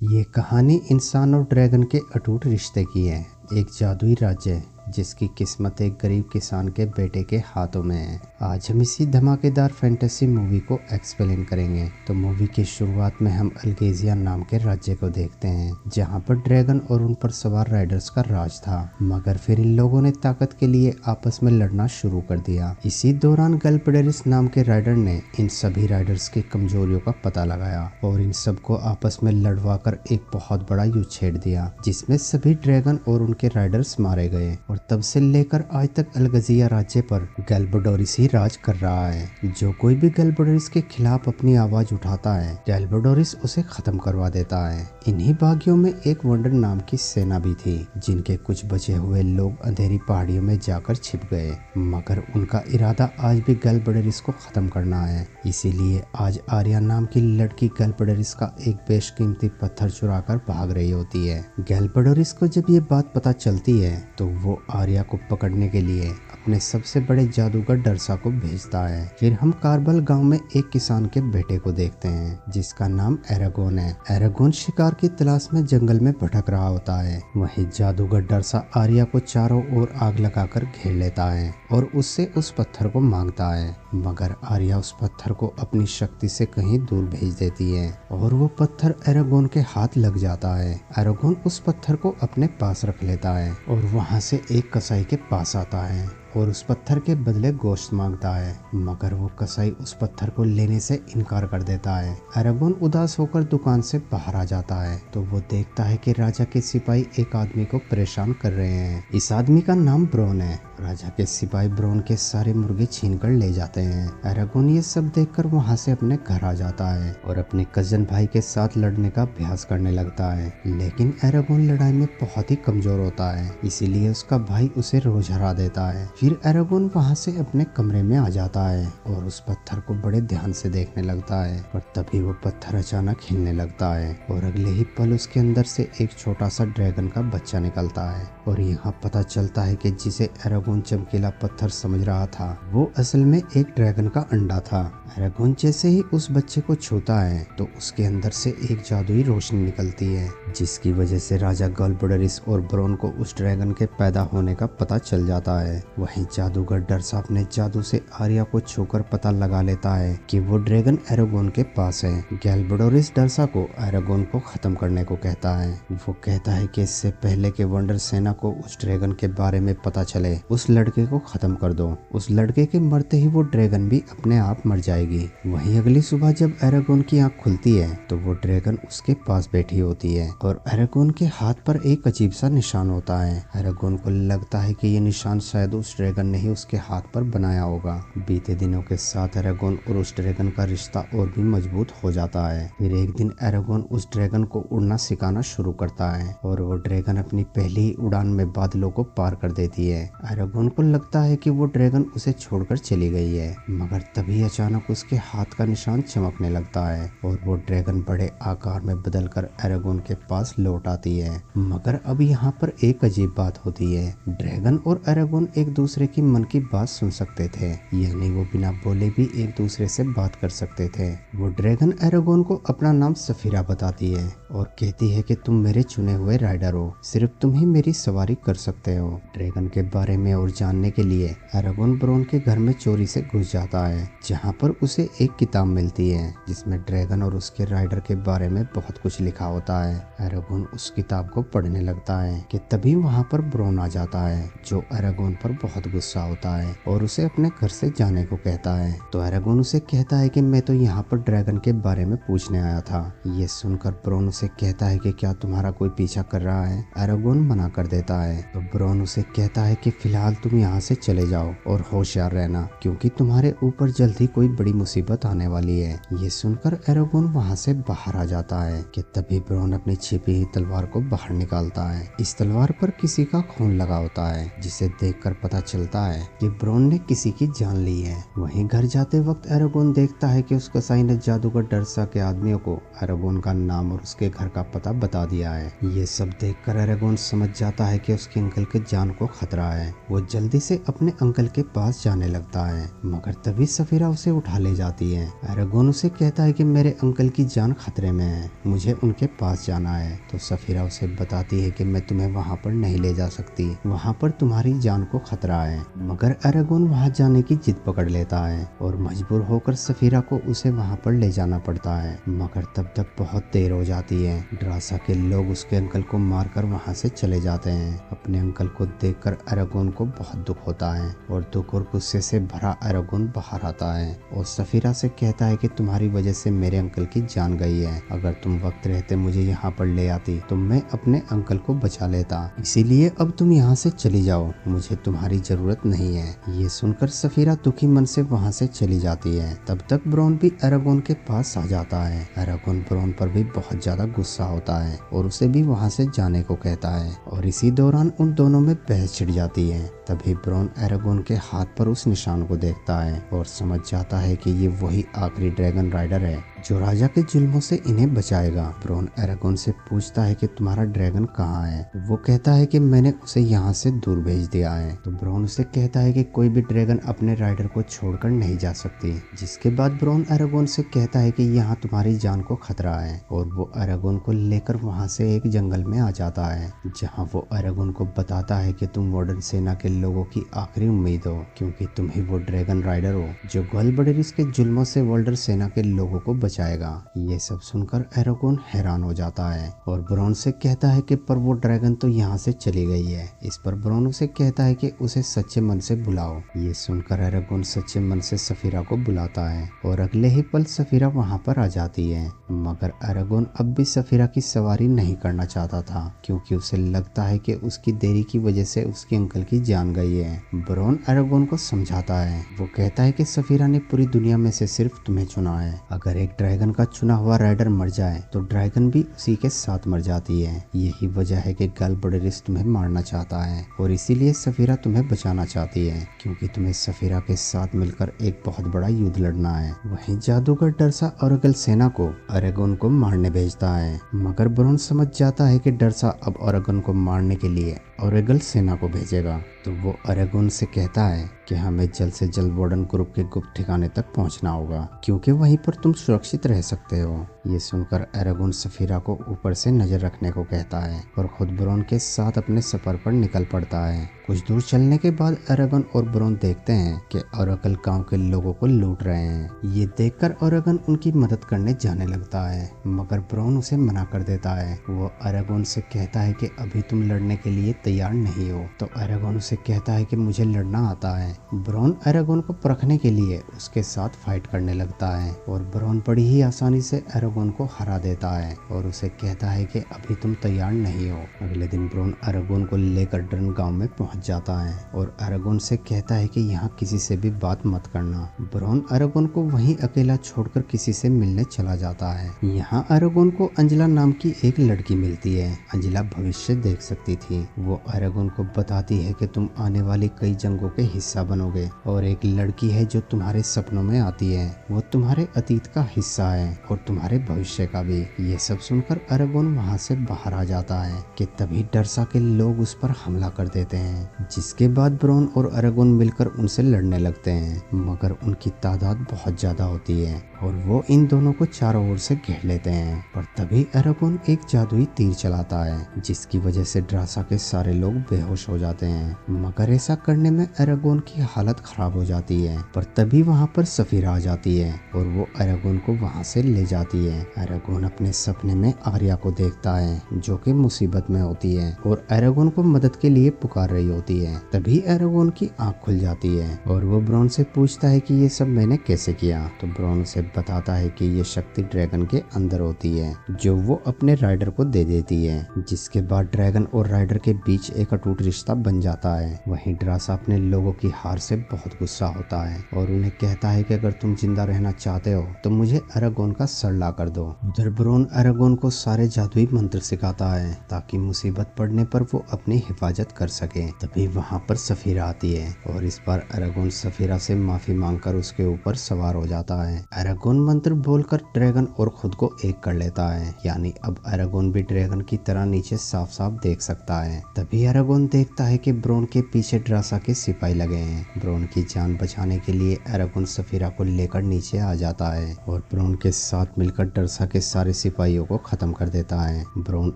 ये कहानी इंसान और ड्रैगन के अटूट रिश्ते की है। एक जादुई राज्य जिसकी किस्मत एक गरीब किसान के बेटे के हाथों में है। आज हम इसी धमाकेदार फैंटेसी मूवी को एक्सप्लेन करेंगे। तो मूवी की शुरुआत में हम अल्गेजिया नाम के राज्य को देखते हैं, जहां पर ड्रैगन और उन पर सवार राइडर्स का राज था। मगर फिर इन लोगों ने ताकत के लिए आपस में लड़ना शुरू कर दिया। इसी दौरान गैल्पडेरिस नाम के राइडर ने इन सभी राइडर्स की कमजोरियों का पता लगाया और इन सबको आपस में लड़वा कर एक बहुत बड़ा युद्ध छेड़ दिया, जिसमें सभी ड्रैगन और उनके राइडर्स मारे गए। और तब से लेकर आज तक अल्गेजिया राज्य पर गैल्बडोरिस ही राज कर रहा है। जो कोई भी गैल्बडोरिस के खिलाफ अपनी आवाज उठाता है, गैल्बडोरिस उसे खत्म करवा देता है। इन्हीं बागियों में एक वंडर नाम की सेना भी थी, जिनके कुछ बचे हुए लोग अंधेरी पहाड़ियों में जाकर छिप गए। मगर उनका इरादा आज भी गैल्बडोरिस को खत्म करना है। इसीलिए आज आर्या नाम की लड़की गैल्बडोरिस का एक बेशकीमती पत्थर चुराकर भाग रही होती है। गैल्बडोरिस को जब ये बात पता चलती है तो वो आर्या को पकड़ने के लिए अपने सबसे बड़े जादूगर डरसा को भेजता है। फिर हम कार्बल गांव में एक किसान के बेटे को देखते हैं, जिसका नाम एरागोन है। एरागोन शिकार की तलाश में जंगल में भटक रहा होता है। वहीं जादूगर डरसा आर्या को चारों ओर आग लगाकर घेर लेता है और उससे उस पत्थर को मांगता है। मगर आर्या उस पत्थर को अपनी शक्ति से कहीं दूर भेज देती है और वो पत्थर एरागोन के हाथ लग जाता है। एरागोन उस पत्थर को अपने पास रख लेता है और वहां से एक कसाई के पास आता है और उस पत्थर के बदले गोश्त मांगता है। मगर वो कसाई उस पत्थर को लेने से इनकार कर देता है। एरागोन उदास होकर दुकान से बाहर आ जाता है तो वो देखता है कि राजा के सिपाही एक आदमी को परेशान कर रहे हैं। इस आदमी का नाम ब्रोन है। राजा के सिपाही ब्रोन के सारे मुर्गे छीन कर ले जाते हैं। एरागोन ये सब देखकर वहां से अपने घर आ जाता है और अपने कजन भाई के साथ लड़ने का अभ्यास करने लगता है। लेकिन एरागोन लड़ाई में बहुत ही कमजोर होता है, इसीलिए उसका भाई उसे रोज हरा देता है। फिर एरागोन वहां से अपने कमरे में आ जाता है और उस पत्थर को बड़े ध्यान से देखने लगता है। और तभी वो पत्थर अचानक हिलने लगता है और अगले ही पल उसके अंदर से एक छोटा सा ड्रैगन का बच्चा निकलता है। और यहाँ पता चलता है कि जिसे एरागोन चमकीला पत्थर समझ रहा था, वो असल में एक ड्रैगन का अंडा था। एरागोन जैसे ही उस बच्चे को छूता है तो उसके अंदर से एक जादुई रोशनी निकलती है, जिसकी वजह से राजा गैल्बडोरिस और ब्रोन को उस ड्रैगन के पैदा होने का पता चल जाता है। वहीं जादूगर डरसा अपने जादू से आर्या को छूकर पता लगा लेता है कि वो ड्रैगन एरागोन के पास है। गैल्बडोरिस डरसा को एरागोन को खत्म करने को कहता है। वो कहता है कि इससे पहले कि वंडर सेना को उस ड्रैगन के बारे में पता चले, उस लड़के को खत्म कर दो। उस लड़के के मरते ही वो ड्रैगन भी अपने आप मर जाएगी। वहीं अगली सुबह जब एरागोन की आंख खुलती है तो वो ड्रैगन उसके पास बैठी होती है और एरागोन के हाथ पर एक अजीब सा निशान होता है। एरागोन को लगता है कि ये निशान शायद उस ड्रैगन ने ही उसके हाथ पर बनाया होगा। बीते दिनों के साथ एरागोन और उस ड्रैगन का रिश्ता और भी मजबूत हो जाता है। फिर एक दिन एरागोन उस ड्रैगन को उड़ना सिखाना शुरू करता है और वो ड्रैगन अपनी पहली ही उड़ान में बादलों को पार कर देती है। एरागोन को लगता है कि वो ड्रैगन उसे छोड़कर चली गई है, मगर तभी अचानक उसके हाथ का निशान चमकने लगता है और वो ड्रैगन बड़े आकार में बदलकर एरागोन के पास लौट आती है। मगर अब यहाँ पर एक अजीब बात होती है। ड्रैगन और एरागोन एक दूसरे की मन की बात सुन सकते थे, यानी वो बिना बोले भी एक दूसरे से बात कर सकते थे। वो ड्रैगन एरागोन को अपना नाम सफीरा बताती है और कहती है कि तुम मेरे चुने हुए राइडर हो, सिर्फ तुम ही मेरी सवारी कर सकते हो। ड्रैगन के बारे में और जानने के लिए एरागोन ब्रोन के घर में चोरी से घुस जाता है, जहाँ पर उसे एक किताब मिलती है जिसमें ड्रैगन और उसके राइडर के बारे में बहुत कुछ लिखा होता है। एरागोन उस किताब को पढ़ने लगता है कि तभी वहाँ पर ब्रोन आ जाता है, जो एरागोन पर बहुत गुस्सा होता है और उसे अपने घर से जाने को कहता है। तो एरागोन उसे कहता है कि मैं तो यहाँ पर ड्रैगन के बारे में पूछने आया था। ये सुनकर ब्रोन उसे कहता है कि क्या तुम्हारा कोई पीछा कर रहा है। एरागोन मना कर देता है तो ब्रोन उसे कहता है कि फिलहाल तुम यहाँ से चले जाओ और होशियार रहना, क्योंकि तुम्हारे ऊपर जल्द ही कोई बड़ी मुसीबत आने वाली है। ये सुनकर एरागोन वहाँ से बाहर आ जाता है कि तभी ब्रोन अपनी छिपी हुई तलवार को बाहर निकालता है। इस तलवार पर किसी का खून लगा होता है, जिसे देखकर पता चलता है कि ब्रॉन ने किसी की जान ली है। वहीं घर जाते वक्त एरागोन देखता है कि उस कसाई ने जादूगर डरसा के आदमियों को एरागोन का नाम और उसके घर का पता बता दिया है। ये सब देखकर एरागोन समझ जाता है कि उसके अंकल के जान को खतरा है। वो जल्दी से अपने अंकल के पास जाने लगता है, मगर तभी सफीरा उसे उठा ले जाती है। एरागोन उसे कहता है कि मेरे अंकल की जान खतरे में है, मुझे उनके पास जाना है। तो सफीरा उसे बताती है कि मैं तुम्हें वहाँ पर नहीं ले जा सकती, वहाँ पर तुम्हारी जान को खतरा है। मगर एरागोन वहाँ जाने की जिद पकड़ लेता है और मजबूर होकर सफीरा को उसे वहाँ पर ले जाना पड़ता है। मगर तब तक बहुत देर हो जाती है। ड्रासा के लोग उसके अंकल को मारकर वहाँ से चले जाते हैं। अपने अंकल को देखकर एरागोन को बहुत दुख होता है और दुख और गुस्से से भरा एरागोन बाहर आता है और सफीरा से कहता है कि तुम्हारी वजह से मेरे अंकल की जान गई है। अगर तुम वक्त रहते मुझे यहाँ पर ले आती तो मैं अपने अंकल को बचा लेता, इसीलिए अब तुम यहाँ से चली जाओ, मुझे तुम्हारी जरूरत नहीं है। ये सुनकर सफीरा दुखी मन से वहाँ से चली जाती है। तब तक ब्रॉन भी एरागोन के पास आ जाता है। एरागोन ब्रॉन पर भी बहुत ज्यादा गुस्सा होता है और उसे भी वहाँ से जाने को कहता है और इसी दौरान उन दोनों में बहस छिड़ जाती है। तभी ब्रॉन एरागोन के हाथ पर उस निशान को देखता है और समझ जाता है कि ये वही आखिरी ड्रैगन राइडर है जो राजा के जुल्मों से इन्हें बचाएगा। ब्रॉन एरागोन से पूछता है कि तुम्हारा ड्रैगन कहाँ है। वो कहता है कि मैंने उसे यहाँ से दूर भेज दिया है। तो ब्रॉन उसे कहता है कि कोई भी ड्रैगन अपने राइडर को छोड़कर नहीं जा सकती। जिसके बाद ब्रॉन एरागोन से कहता है कि यहाँ तुम्हारी जान को खतरा है और वो एरागोन को लेकर वहाँ से एक जंगल में आ जाता है, जहाँ वो एरागोन को बताता है कि तुम वार्डन सेना के लोगों की आखिरी उम्मीद हो, क्योंकि तुम ही वो ड्रैगन राइडर हो जो ग्वालबर्डिस के जुल्मों से वार्डन सेना के लोगों को बचाएगा। ये सब सुनकर एरागोन हैरान हो जाता है और ब्रॉन से कहता है कि पर वो ड्रैगन तो यहाँ से चली गई है। इस पर ब्रॉन उसे कहता है कि उसे सच्चे मन से बुलाओ। ये सुनकर एरागोन सच्चे मन से सफीरा को बुलाता है और अगले ही पल सफीरा वहाँ पर आ जाती है। मगर एरागोन अब भी सफीरा की सवारी नहीं करना चाहता था, क्योंकि उसे लगता है कि उसकी देरी की वजह से उसके अंकल की जान गई है। ब्रॉन एरागोन को समझाता है। वो कहता है कि सफीरा ने पूरी दुनिया में से सिर्फ तुम्हें चुना है। अगर एक ड्रैगन का चुना हुआ राइडर मर जाए तो ड्रैगन भी उसी के साथ मर जाती है। यही वजह है कि ग्वालबर्डिस तुम्हें मारना चाहता है और इसीलिए सफीरा तुम्हें बचाना चाहती है, क्योंकि तुम्हें सफीरा के साथ मिलकर एक बहुत बड़ा युद्ध लड़ना है। वहीं जादूगर डरसा ओरेगल सेना को एरागोन को मारने भेजता है, मगर ब्रॉन समझ जाता है कि डरसा अब ओरेगन को मारने के लिए ओरेगल सेना को भेजेगा। तो वो एरागोन से कहता है कि हमें जल्द से जल्द वार्डन ग्रुप के गुप्त ठिकाने तक पहुंचना होगा, क्योंकि वहीं पर तुम सुरक्षित रह सकते हो। ये सुनकर एरागोन सफीरा को ऊपर से नजर रखने को कहता है और खुद ब्रॉन के साथ अपने सफर पर निकल पड़ता है। कुछ दूर चलने के बाद एरागोन और ब्रॉन देखते हैं कि ओरेगल गांव के लोगों को लूट रहे हैं। ये देखकर ओरेगन उनकी मदद करने जाने लगता है, मगर ब्रॉन उसे मना कर देता है। वो एरागोन से कहता है कि अभी तुम लड़ने के लिए तैयार नहीं हो। तो एरागोन उसे कहता है कि मुझे लड़ना आता है। ब्रॉन एरागोन को परखने के लिए उसके साथ फाइट करने लगता है और ब्रॉन बड़ी ही आसानी से एरागोन को हरा देता है और उसे कहता है कि अभी तुम तैयार नहीं हो। अगले दिन ब्रॉन एरागोन को लेकर डर्न गांव में पहुंच जाता है और एरागोन से कहता है कि यहाँ किसी से भी बात मत करना। ब्रॉन एरागोन को वहीं अकेला छोड़कर किसी से मिलने चला जाता है। यहाँ एरागोन को अंजला नाम की एक लड़की मिलती है। अंजला भविष्य देख सकती थी। वो एरागोन को बताती है कि तुम आने वाली कई जंगों के हिस्सा बनोगे और एक लड़की है जो तुम्हारे सपनों में आती है, वो तुम्हारे अतीत का हिस्सा है और तुम्हारे भविष्य का भी। ये सब सुनकर एरागोन वहाँ से बाहर आ जाता है कि तभी डरसा के लोग उस पर हमला कर देते हैं, जिसके बाद ब्रॉन और एरागोन मिलकर उनसे लड़ने लगते हैं, मगर उनकी तादाद बहुत ज्यादा होती है और वो इन दोनों को चारों ओर से घेर लेते हैं। पर तभी एरागोन एक जादुई तीर चलाता है, जिसकी वजह से ड्रासा के सारे लोग बेहोश हो जाते हैं। मगर ऐसा करने में एरागोन की हालत खराब हो जाती है। पर तभी वहाँ पर सफीरा आ जाती है और वो एरागोन को वहाँ से ले जाती है। एरागोन अपने सपने में आर्या को देखता है, जो कि मुसीबत में होती है और एरागोन को मदद के लिए पुकार रही होती है। तभी एरागोन की आंख खुल जाती है और वो ब्रॉन से पूछता है कि ये सब मैंने कैसे किया। तो ब्रॉन उसे बताता है कि ये शक्ति ड्रैगन के अंदर होती है, जो वो अपने राइडर को दे देती है, जिसके बाद ड्रैगन और राइडर के बीच एक अटूट रिश्ता बन जाता है। वहीं ड्रासा अपने लोगों की हार से बहुत गुस्सा होता है और उन्हें कहता है कि अगर तुम जिंदा रहना चाहते हो तो मुझे एरागोन का सर ला कर दो। उधर ब्रॉन एरागोन को सारे जादुई मंत्र सिखाता है ताकि मुसीबत पड़ने पर वो अपनी हिफाजत कर सके। तभी वहाँ पर सफीरा आती है और इस बार एरागोन सफीरा से माफी मांगकर उसके ऊपर सवार हो जाता है। एरागोन मंत्र बोलकर ड्रैगन और खुद को एक कर लेता है, यानी अब एरागोन भी ड्रैगन की तरह नीचे साफ साफ देख सकता है। तभी एरागोन देखता है कि ब्रोन के पीछे ड्रासा के सिपाही लगे हैं। ब्रोन की जान बचाने के लिए एरागोन सफीरा को लेकर नीचे आ जाता है और ब्रोन के साथ मिलकर ड्रासा के सारे सिपाहियों को खत्म कर देता है। ब्रोन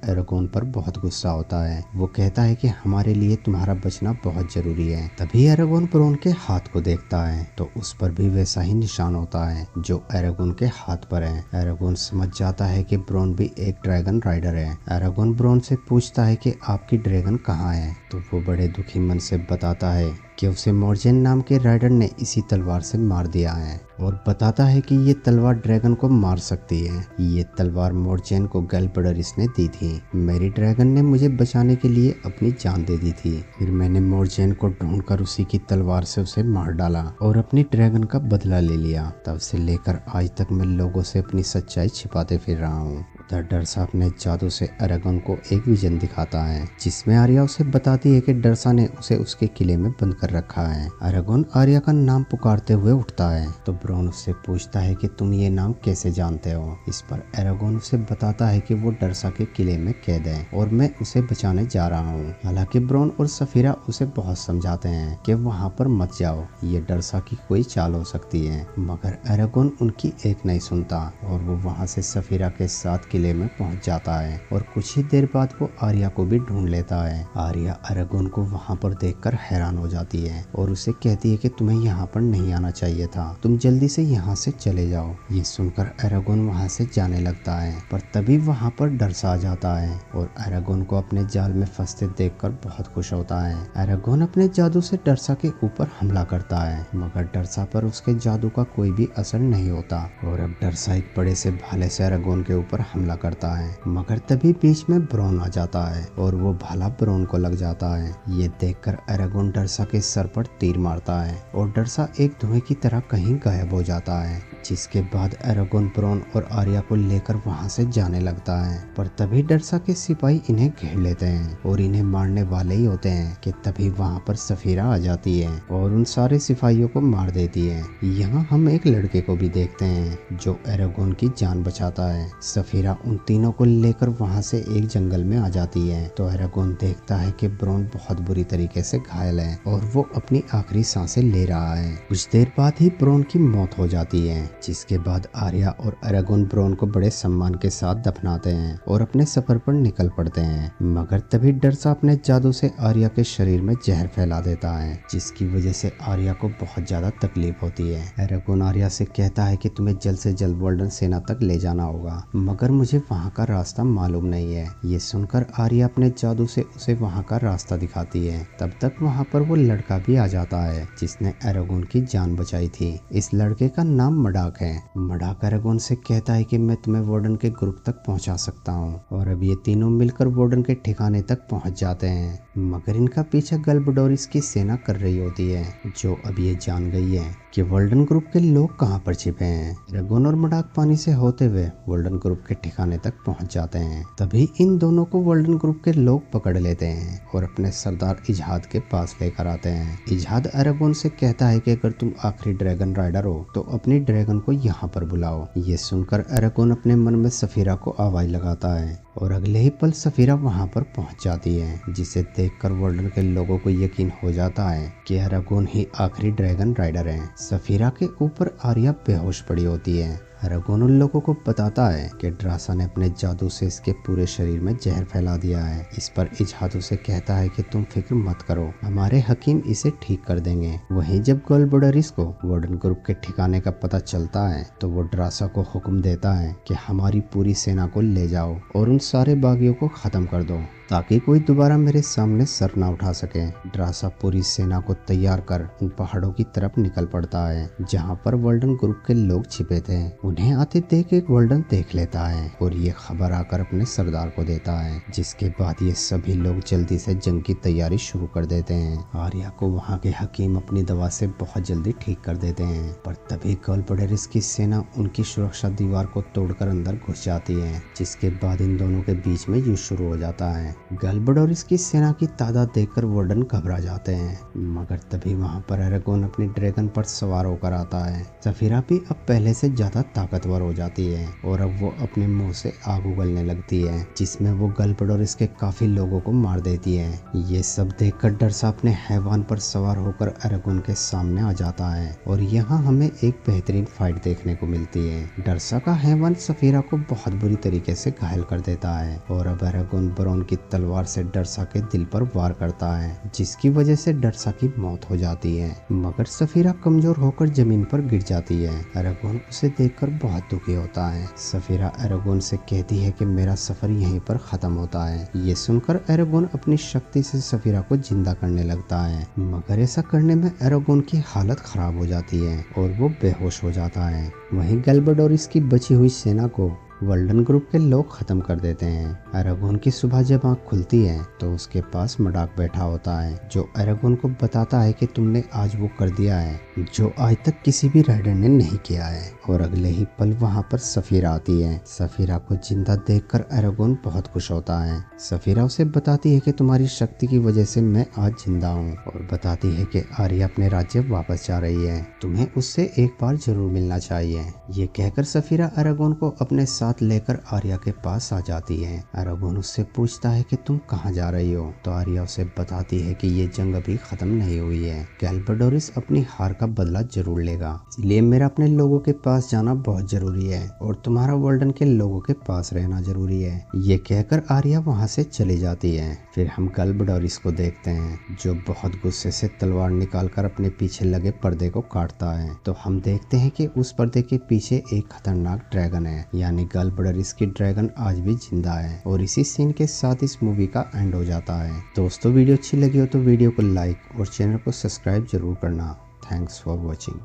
एरागोन पर बहुत गुस्सा होता है। वो कहता है कि हमारे लिए तुम्हारा बचना बहुत जरूरी है। तभी एरागोन ब्रोन के हाथ को देखता है तो उस पर भी वैसा ही निशान होता है जो एरागोन के हाथ पर है। एरागोन समझ जाता है कि ब्रोन भी एक ड्रैगन राइडर है। एरागोन ब्रोन से पूछता है कि आपकी ड्रैगन कहाँ है, तो वो बड़े दुखी मन से बताता है कि उसे मोर्जेन नाम के राइडर ने इसी तलवार से मार दिया है और बताता है कि ये तलवार ड्रैगन को मार सकती है। ये तलवार मोर्जेन को गैल्बडोरिस ने दी थी। मेरी ड्रैगन ने मुझे बचाने के लिए अपनी जान दे दी थी। फिर मैंने मोर्जेन को ढूंढकर उसी की तलवार से उसे मार डाला और अपनी ड्रैगन का बदला ले लिया। तब से लेकर आज तक मैं लोगों से अपनी सच्चाई छिपाते फिर रहा हूँ। उधर डरसा अपने जादू से एरागोन को एक विजन दिखाता है जिसमें आर्या उसे बताती है कि डरसा ने उसे उसके किले में बंद कर रखा है। एरागोन आर्या का नाम पुकारते हुए उठता है तो ब्रोन उससे पूछता है कि तुम ये नाम कैसे जानते हो। इस पर एरागोन उसे बताता है कि वो डरसा के किले में कैद है और मैं उसे बचाने जा रहा हूँ। हालांकि ब्रोन और सफीरा उसे बहुत समझाते हैं कि वहाँ पर मत जाओ, ये डरसा की कोई चाल हो सकती है, मगर एरागोन उनकी एक नहीं सुनता और वो वहाँ से सफीरा के साथ किले में पहुँच जाता है और कुछ ही देर बाद वो आर्या को भी ढूंढ लेता है। आर्या एरागोन को वहाँ पर देखकर हैरान हो जाती है और उसे कहती है कि तुम्हें यहाँ पर नहीं आना चाहिए था, तुम जल्दी से यहाँ से चले जाओ। ये सुनकर एरागोन वहाँ से जाने लगता है, पर तभी वहाँ पर डरसा आ जाता है और एरागोन को अपने जाल में फंसते देखकर बहुत खुश होता है। एरागोन अपने जादू से डरसा के ऊपर हमला करता है, मगर डरसा पर उसके जादू का कोई भी असर नहीं होता और अब डरसा एक बड़े से भाले से एरागोन के ऊपर हमला करता है, मगर तभी बीच में ब्रोन आ जाता है और वो भाला ब्रोन को लग जाता है। ये देखकर एरागोन डरसा के सर पर तीर मारता है और डरसा एक धुएं की तरह कहीं गायब हो जाता है, जिसके बाद एरागोन ब्रोन और आर्या को लेकर वहां से जाने लगता है। पर तभी डरसा के सिपाही इन्हें घेर लेते हैं और इन्हें मारने वाले ही होते हैं कि तभी वहां पर सफीरा आ जाती है और उन सारे सिपाहियों को मार देती है। यहाँ हम एक लड़के को भी देखते हैं जो एरागोन की जान बचाता है। सफीरा उन तीनों को लेकर वहां से एक जंगल में आ जाती है तो एरागोन देखता है कि ब्रोन बहुत बुरी तरीके से घायल है और वो अपनी आखिरी सांसें ले रहा है। कुछ देर बाद ही ब्रोन की मौत हो जाती है, जिसके बाद आर्या और एरागोन ब्रोन को बड़े सम्मान के साथ दफनाते हैं और अपने सफर पर निकल पड़ते हैं। मगर तभी डरसा अपने जादू से आर्या के शरीर में जहर फैला देता है, जिसकी वजह से आर्या को बहुत ज्यादा तकलीफ होती है। एरागोन आर्या से कहता है कि तुम्हें जल्द से जल्द वोल्डन सेना तक ले जाना होगा, मगर मुझे वहाँ का रास्ता मालूम नहीं है। ये सुनकर आर्या अपने जादू से उसे वहाँ का रास्ता दिखाती है। तब तक वहाँ पर वो लड़का भी आ जाता है जिसने एरागोन की जान बचाई थी। इस लड़के का नाम मडाक है। मडाक एरागोन से कहता है कि मैं तुम्हें वार्डन के ग्रुप तक पहुंचा सकता हूं और अब ये तीनों मिलकर वार्डन के ठिकाने तक पहुंच जाते हैं, मगर इनका पीछा गैल्बडोरिस की सेना कर रही होती है, जो अब ये जान गई है कि वोल्डन ग्रुप के लोग कहां पर छिपे हैं। एरागोन और मडाक पानी से होते हुए वोल्डन ग्रुप के ठिकाने तक पहुंच जाते हैं। तभी इन दोनों को वोल्डन ग्रुप के लोग पकड़ लेते हैं और अपने सरदार इजहाद के पास लेकर आते हैं। इजहाद एरागोन से कहता है कि अगर तुम आखिरी ड्रैगन राइडर हो तो अपनी ड्रैगन को यहाँ पर बुलाओ। ये सुनकर एरागोन अपने मन में सफीरा को आवाज लगाता है और अगले ही पल सफीरा वहां पर पहुंच जाती है, जिसे देखकर वोल्डन के लोगों को यकीन हो जाता है कि एरागोन ही आखिरी ड्रैगन राइडर है। सफीरा के ऊपर आर्या बेहोश पड़ी होती है। एरागोन उन लोगों को बताता है कि ड्रासा ने अपने जादू से इसके पूरे शरीर में जहर फैला दिया है। इस पर इजहाद उसे कहता है कि तुम फिक्र मत करो, हमारे हकीम इसे ठीक कर देंगे। वहीं जब गैल्बडोरिस को वार्डन ग्रुप के ठिकाने का पता चलता है तो वो ड्रासा को हुक्म देता है कि हमारी पूरी सेना को ले जाओ और उन सारे बागियों को खत्म कर दो ताकि कोई दोबारा मेरे सामने सर ना उठा सके। ड्रासा पूरी सेना को तैयार कर उन पहाड़ों की तरफ निकल पड़ता है जहाँ पर वोल्डन ग्रुप के लोग छिपे थे। उन्हें आते देख एक वर्ल्डन देख लेता है और ये खबर आकर अपने सरदार को देता है, जिसके बाद ये सभी लोग जल्दी से जंग की तैयारी शुरू कर देते हैं। आर्या को वहाँ के हकीम अपनी दवा से बहुत जल्दी ठीक कर देते हैं, पर तभी गॉलब्लैडरिस की सेना उनकी सुरक्षा दीवार को तोड़कर अंदर घुस जाती है, जिसके बाद इन दोनों के बीच में युद्ध शुरू हो जाता है। गॉलब्लैडरिस की सेना की तादाद देखकर वार्डन घबरा जाते हैं, मगर तभी वहाँ पर एरागोन अपनी ड्रैगन पर सवार होकर आता है। सफीरा भी अब पहले से ज्यादा ताकतवर हो जाती है और अब वो अपने मुंह से आग उगलने लगती है, जिसमें वो गॉलब्लैडरिस के काफी लोगों को मार देती है। ये सब देखकर डरसा अपने हैवान पर सवार होकर एरागोन के सामने आ जाता है और यहाँ हमें एक बेहतरीन फाइट देखने को मिलती है। डरसा का हैवान सफीरा को बहुत बुरी तरीके से घायल कर देता है और अब एरागोन ब्रॉन की तलवार से डरसा के दिल पर वार करता है, जिसकी वजह से डरसा की मौत हो जाती है। मगर सफीरा कमजोर होकर जमीन पर गिर जाती है। एरागोन उसे देखकर बहुत दुखी होता है। सफीरा एरागोन से कहती है कि मेरा सफर यहीं पर खत्म होता है। ये सुनकर एरागोन अपनी शक्ति से सफीरा को जिंदा करने लगता है, मगर ऐसा करने में एरागोन की हालत खराब हो जाती है और वो बेहोश हो जाता है। वहीं गॉलब्लैडरिस की बची हुई सेना को वर्ल्डन ग्रुप के लोग खत्म कर देते हैं। एरागोन की सुबह जब आँख खुलती है तो उसके पास मडाक बैठा होता है, जो एरागोन को बताता है कि तुमने आज वो कर दिया है जो आज तक किसी भी राइडर ने नहीं किया है। और अगले ही पल वहाँ पर सफीरा आती है। सफीरा को जिंदा देखकर एरागोन बहुत खुश होता है। सफीरा उसे बताती है कि तुम्हारी शक्ति की वजह से मैं आज जिंदा हूँ और बताती है कि आर्या अपने राज्य वापस जा रही है, तुम्हें उससे एक बार जरूर मिलना चाहिए। ये कहकर सफीरा एरागोन को अपने साथ लेकर आर्या के पास आ जाती है। एरागोन उससे पूछता है कि तुम कहाँ जा रही हो, तो आर्या उसे बताती है कि ये जंग अभी खत्म नहीं हुई है। गॉलब्लैडरिस अपनी हार का बदला जरूर लेगा, इसलिए मेरा अपने लोगों के पास जाना बहुत जरूरी है और तुम्हारा वर्ल्डन के लोगों के पास रहना जरूरी है। ये कहकर आर्या वहाँ से चली जाती है। फिर हम गॉलब्लैडरिस को देखते हैं, जो बहुत गुस्से से तलवार निकालकर अपने पीछे लगे पर्दे को काटता है। तो हम देखते हैं कि उस पर्दे के पीछे एक खतरनाक ड्रैगन है, यानी गॉलब्लैडरिस की ड्रैगन आज भी जिंदा है। और इसी सीन के साथ इस मूवी का एंड हो जाता है। दोस्तों वीडियो अच्छी लगी हो तो वीडियो को लाइक और चैनल को सब्सक्राइब जरूर करना। Thanks for watching.